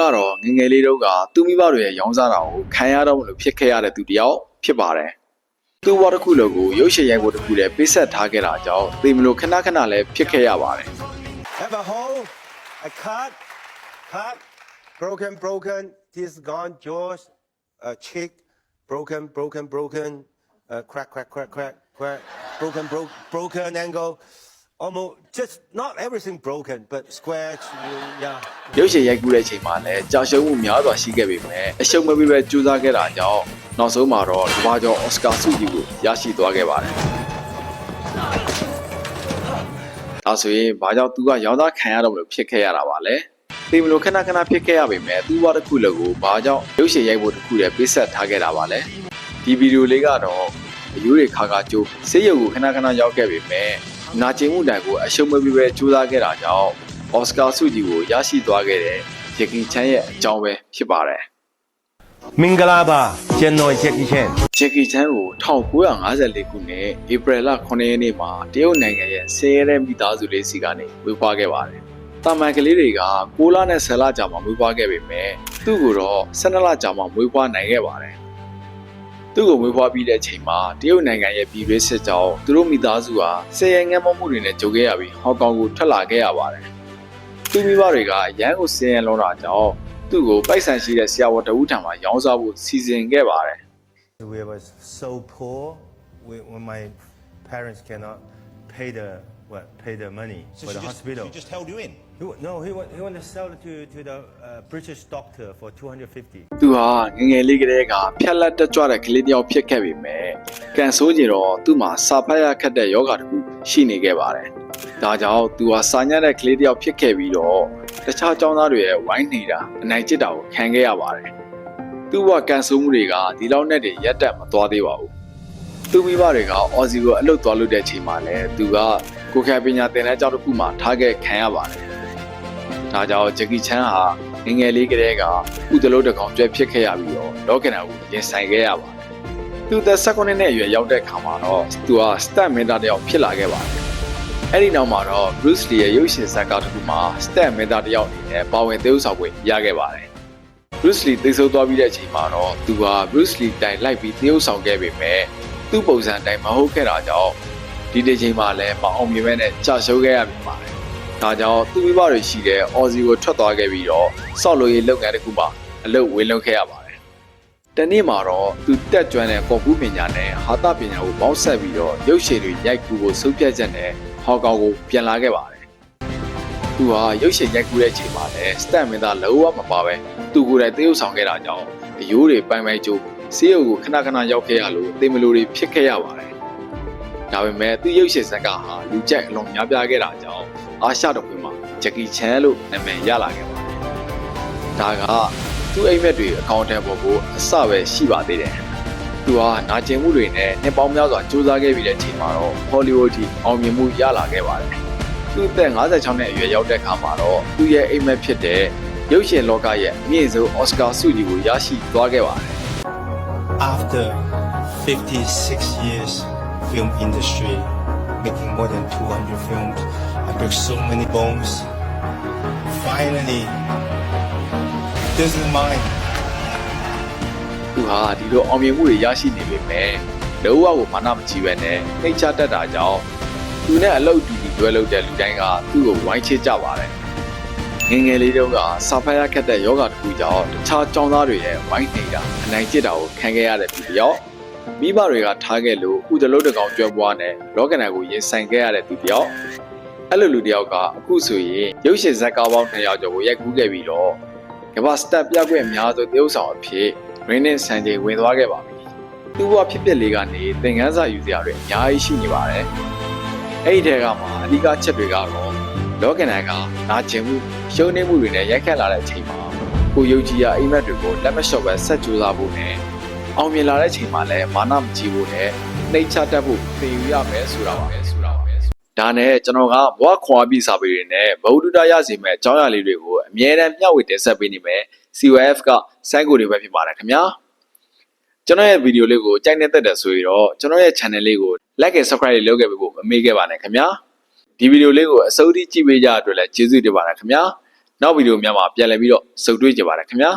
ကတော့ငငယ်လေးတော့ကသူ့မိဘတွေရဲ့ရောင်းစားတာကိုခံရတော့မလို့ဖြစ်ခဲ့ရတဲ့သူတယောက်ဖြစ်ပါတယ်။သူ့ဘဝတစ်ခုလုံးကိုရုပ်ရှင်ရိုက်ဖို့တစ်ခုလည်းပေးဆက်ထားခဲ့တာကြောင့်သိမလို့ခဏခဏလည်းဖြစ်ခဲ့ရပါတယ်။ Have a hole, a cut, broken, teeth gone, jaws, cheek, broken, crack, broken angle. Almost just not everything broken, but scratch, yeah. ရုပ်ရှင်ရိုက်ကူးတဲ့အချိန်မှာလည်းကြာရှုံးမှုများစွာရှိခဲ့ပေမဲ့အရှုံးမပေးပဲကြိုးစားခဲ့တာကြောင့်နောက်ဆုံးမှာတော့ကမ္ဘာကျော်အော်စကာဆုကြီးကိုရရှိသွားခဲ့ပါတယ်။ဒါဆိုရင်ဘာကြောင့်သူကရောင်းသားခံရတော့မလို့ဖြစ်ခဲ့ရတာပါလဲ။သိမလို့ခဏခဏဖြစ်ခဲ့ရပေမဲ့သူ့ဘဝတစ်ခုလုံးကိုဘာကြောင့်ရုပ်ရှင်ရိုက်ဖို့တစ်ခုတည်းပေးဆက်ထားခဲ့တာပါလဲ။ဒီဗီဒီယိုလေးကတော့အယူတွေခါခါကျိုးဆေးရုံကိုခဏခဏရောက်ခဲ့ပေမဲ့နာကျင်မှုတိုင်ကိုအရှုံးမပေးပဲကြိုးစားခဲ့တာကြောင့်အော်စကာဆုကြီးကိုရရှိသွားခဲ့တဲ့ဂျက်ကီချန်ရဲ့အကြောင်းပဲဖြစ်ပါတယ်မင်္ဂလာပါကျွန်တော်ဂျက်ကီချန်ဂျက်ကီချန်ကို1954ခုနှစ်ဧပြီလ9ရက်နေ့မှာတရုတ်နိုင်ငံရဲ့ဆင်းရဲတဲ့မိသားစုလေးစီကနေဝေဖွားခဲ့ပါတယ်။တာမန်ကလေးတွေက6လနဲ့10လကြာမှမွေးဖွားခဲ့ပေမဲ့သူ့ကိုတော့12လကြာမှမွေးဖွားနိုင်ခဲ့ပါတယ်။သူ့ကိုမွေးဖွားပြီးတဲ့အချိန်မှာတရုတ်နိုင်ငံရဲ့ပြည်တွင်းစစ်ကြောင့်သူတို့မိသားစုဟာဆယ်ရငတ်မမှုတွေနဲ့ကြုံခဲ့ရပြီးဟောင်ကောင်ကိုထွက်လာခဲ့ရပါတယ်။သူ့မိဘတွေကရန်ကိုဆင်းရဲလွန်တာကြောင့်သူ့ကိုပိုက်ဆံရှိတဲ့ဆရာဝန်တဦးထံမှာရောင်းစားဖို့စီစဉ်ခဲ့ပါတယ်။ We were so poor when my parents cannot pay the money for the hospital. He just held you in. He wanted to sell it to the British doctor for 250. သူဟာငငယ်လေးကလေးကဖြက်လက်တက်ကြွတဲ့ကလေးတယောက်ဖြစ်ခဲ့ပေမဲ့ကန်ဆိုးကြတော့သူ့မှာစာဖတ်ရခက်တဲ့ယောဂတစ်ခုရှိနေခဲ့ပါတယ်။ဒါကြောင့်သူဟာစာညံ့တဲ့ကလေးတယောက်ဖြစ်ခဲ့ပြီးတော့တခြားကျောင်းသားတွေရဲ့ဝိုင်းနေတာအနိုင်ကျစ်တာကိုခံခဲ့ရပါတယ်။သူ့ဘဝကန်ဆိုးမှုတွေကဒီလောက်နဲ့တည်းရက်တက်မသွားသေးပါဘူး။သူ့မိဘတွေကအော်စီကိုအလုပ်သွားလုပ်တဲ့အချိန်မှာလည်းသူကကိုယ်ခံပညာသင်တန်းကျောင်းတစ်ခုမှာထားခဲ့ခံရပါတယ်။ဒါကြောင့်ဂျက်ကီချန်ဟာငငယ်လေးကလေးကဥဒလို့တကောင်ကျွဲဖြစ်ခဲ့ရပြီးတော့လောကနာကိုရင်ဆိုင်ခဲ့ရပါတယ်။သူသက်19နှစ်နဲ့အရွယ်ရောက်တဲ့ခါမှာတော့သူဟာစတက်မင်းသားတယောက်ဖြစ်လာခဲ့ပါတယ်။အဲဒီနောက်မှာတော့ Bruce Lee ရဲ့ရုပ်ရှင်ဇာတ်ကားတစ်ခုမှာစတက်မင်းသားတယောက်အနေနဲ့ပါဝင်သရုပ်ဆောင်ခွင့်ရခဲ့ပါတယ်။ Bruce Lee သိဆုံးသွားပြီးတဲ့အချိန်မှာတော့သူဟာ Bruce Lee တိုင်လိုက်ပြီးသရုပ်ဆောင်ခဲ့ပေမဲ့သူ့ပုံစံတိုင်းမဟုတ်ခဲ့တာကြောင့်ဒီတစ်ချိန်မှာလည်းမအောင်မြင်မဲ့နဲ့ကြာရှုံးခဲ့ရပြီပါတယ်။ဒါကြောင့်သူ့မိဘတွေရှိတဲ့အော်စီကိုထွက်သွားခဲ့ပြီးတော့စောက်လို့ရေးလုပ်ငန်းတစ်ခုမှာအလုပ်ဝင်လုပ်ခဲ့ရပါတယ်။တနေ့မှာတော့သူတက်ကြွတဲ့ကော်ပူးပညာနဲ့ဟာသပညာကိုပေါင်းဆက်ပြီးတော့ရုပ်ရှင်တွေရိုက်ကူဖို့ဆုံးဖြတ်ချက်နဲ့ဟောင်ကောင်ကိုပြန်လာခဲ့ပါတယ်။သူဟာရုပ်ရှင်ရိုက်ကူတဲ့အချိန်မှာလည်းစတက်မင်းသားလုံးဝမပါပဲသူကိုယ်တိုင်သရုပ်ဆောင်ခဲ့တာကြောင့်အယိုးတွေပိုင်ကျိုးဆေးရုံကိုခဏခဏရောက်ခဲ့ရလို့သိမလို့တွေဖြစ်ခဲ့ရပါတယ်။ဒါပေမဲ့သူရုပ်ရှင်ဇာတ်ကားဟာလူကြိုက်အလွန်များပြားခဲ့တာကြောင့်အာရှတော်ခွင်မှာဂျက်ကီချန်လို့နာမည်ရလာခဲ့ပါတယ်။ဒါကသူ့အိမ်မက်တွေအကောင့်ထဲပေါ်ကိုအစပဲရှိပါသေးတယ်။သူဟာနာကျင်မှုတွေနဲ့နှစ်ပေါင်းများစွာစူးစမ်းခဲ့ပြီးတဲ့အချိန်မှာတော့ဟောလီဝုဒ်ထိအောင်မြင်မှုရလာခဲ့ပါတယ်။သူ့အသက်56နှစ်အရွယ်ရောက်တဲ့အခါမှာတော့သူ့ရဲ့အိမ်မက်ဖြစ်တဲ့ရုပ်ရှင်လောကရဲ့အမြင့်ဆုံးအော်စကာဆုကြီးကိုရရှိသွားခဲ့ပါတယ်။ After 56 years film industry making more than 200 films I broke so many bones finally this is mine သူဟာဒီလိုအောင်မြင်မှုတွေရရှိနေပေမဲ့လောကကိုမာနမကြီးပဲနဲ့နှိတ်ချတတ်တာကြောင့်သူနဲ့အလုပ်တူတွဲလုပ်တဲ့လူတိုင်းကသူ့ကိုဝိုင်းချကြပါတယ်ငငယ်လေးတုန်းကစာဖတ်ရခက်တဲ့ယောဂတစ်ခုကြောင့်တခြားကျောင်းသားတွေရဲ့ဝိုင်းနေတာအနိုင်ကျစ်တာကိုခံခဲ့ရတဲ့သူတယောက်မိဘတွေကထားခဲ့လို့ဥဒလို့တကောင်ကျွဲပွားနဲ့လောကနာကိုရင်ဆိုင်ခဲ့ရတဲ့သူတယောက်အဲ့လိုလူတယောက်ကအခုဆိုရင်ရုပ်ရှင်ဇာတ်ကားပေါင်း200ကျော်ကိုရိုက်ကူးခဲ့ပြီးတော့ကမ္ဘာစတက်ပြကွက်အများဆုံးသရုပ်ဆောင်အဖြစ်ရင်းနှင်းဆန်ချိန်ဝင်သွားခဲ့ပါပြီသူ့ဘဝဖြစ်ပျက်လေးကနေသင်ခန်းစာယူစရာတွေအများကြီးရှိနေပါတယ်အဲ့ဒီထဲကမှအဓိကချက်တွေကတော့လောကနာကနာကျင်မှုရှုံးနေမှုတွေနဲ့ရိုက်ခတ်လာတဲ့အချိန်မှာကိုယုံကြည်ရာအိမ်မက်တွေကိုလက်မလျှော့ပဲဆက်ကြိုးစားဖို့နဲ့အောင်မြင်လာတဲ့အချိန်မှာလည်းမာနမကြီးဖို့နဲ့နှိတ်ချတတ်ဖို့သင်ယူရမယ်ဆိုတာပါပဲဒါနဲ့ကျွန်တော်ကဘဝခွာပြီးစာပေတွေနဲ့ဘဝတုဒ္ဒရစီမဲ့အကြောင်းအရာလေးတွေကိုအမြဲတမ်းမျှဝေတင်ဆက်ပေးနေမယ် CYF ကစိုင်းကိုတွေပဲဖြစ်ပါတယ်ခင်ဗျာကျွန်တော်ရဲ့ဗီဒီယိုလေးကိုကြိုက်နေတတ်တယ်ဆိုရင်တော့ကျွန်တော်ရဲ့ channel လေးကို like and subscribe လုပ်ခဲ့ပေးဖို့မမေ့ခဲ့ပါနဲ့ခင်ဗျာဒီဗီဒီယိုလေးကိုအစိုးရကြည့်ပေးကြတဲ့အတွက်လည်းကျေးဇူးတင်ပါတယ်ခင်ဗျာ နောက်ဗီဒီယိုများမှာပြန်လည်ပြီးတော့စုံတွေ့ကြပါရခင်ဗျာ